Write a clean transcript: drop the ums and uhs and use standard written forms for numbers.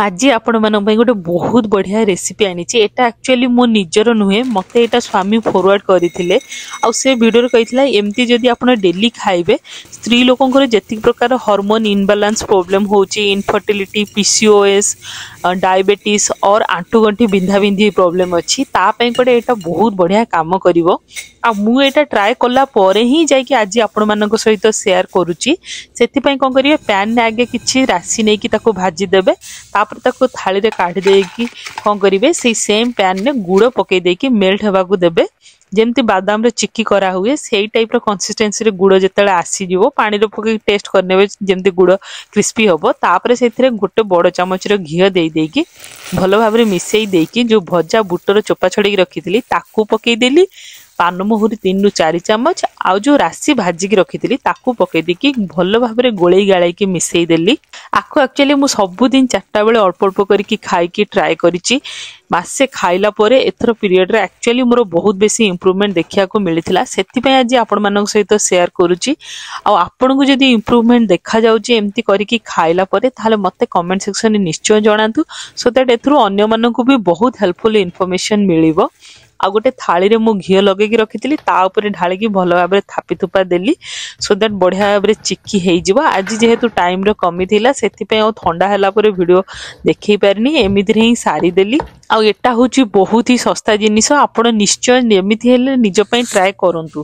आज आपण मानक गोटे बहुत बढ़िया रेसिपी आनी एक्चुअली मो निजर नुहे मत यहाँ स्वामी फॉरवर्ड करते से वीडियो कही एमती जदि आप डेली खाइबे स्त्री लोकंर जी प्रकार हार्मोन इनबालांस प्रोब्लेम होची इनफर्टिलिटी पीसीओएस डायबिटीज और आंठू गंठी बिंधा बिंधी प्रोब्लेम अच्छी गोटे यहाँ बहुत बढ़िया काम करिवो आ मु एटा ट्राए कला परे ही जाकि आज आपण मानक सहित शेयर करूची सेति कौन करिवे पैन ने आगे किछि राशि नहीं कि ताको भाजी देबे तापर ताको थाली रे काढी देकी कौन करिवे से सेम पैन ने गुड़ पकई देकी मेल्ट हेबा को देबे जेमती बादाम रे चिक्की करा हुए सेही टाइप रो कंसिस्टेंसी रे गुड़ जेतेले आसी जीवो पानी रे पकई टेस्ट करनेबे जेमती गुड़ क्रिस्पी होबो तापर सेथिरे गोटे बड़ चामच रे घी देई देकी भलो भाबरे मिसई देकी जो भजा बुटर चोपा छड़ी रखिथिली ताकू पकई देली पान मुहुरी 3 रु 4 चामच आउ जो राशि भाजिकी रखी ताकू पकई देकी भल भाव में गोलई गाड़ाई की मिसई देली आको एक्चुअली मु सबुदिन 4टा बेले अल्प अल्प करके खाई ट्राए करिछि मासे खाइला परे एथर पीरियड रे एक्चुअली मोर बहुत बेसी इंप्रूवमेंट देखिया को मिलिथिला सेति पय आज आपण मानक सहित शेयर करूची आ आपण को जदी इंप्रूवमेंट देखा जाउची एम्ति करिकि खाइला परे ताले मते कमेंट सेक्शन में निश्चय जणातु सो दैट एथरु अन्य मानक भी बहुत हेल्पफुल इन्फॉर्मेशन मिलिबो आ गोटे थाली रे मु घी लगे रखी ढाल की भल भाव में थापी थुपा देली सो दैट बढ़िया भाव में चिक्की हो आज जेहेतु टाइम रो कमी थिला सेति ठंडा हैला परे वीडियो देखई पारनी एमिति ही सारी देली आ एटा होची बहुत ही सस्ता जिनिस आपण निश्चय एमिति हेले निज पई ट्राए करंतु।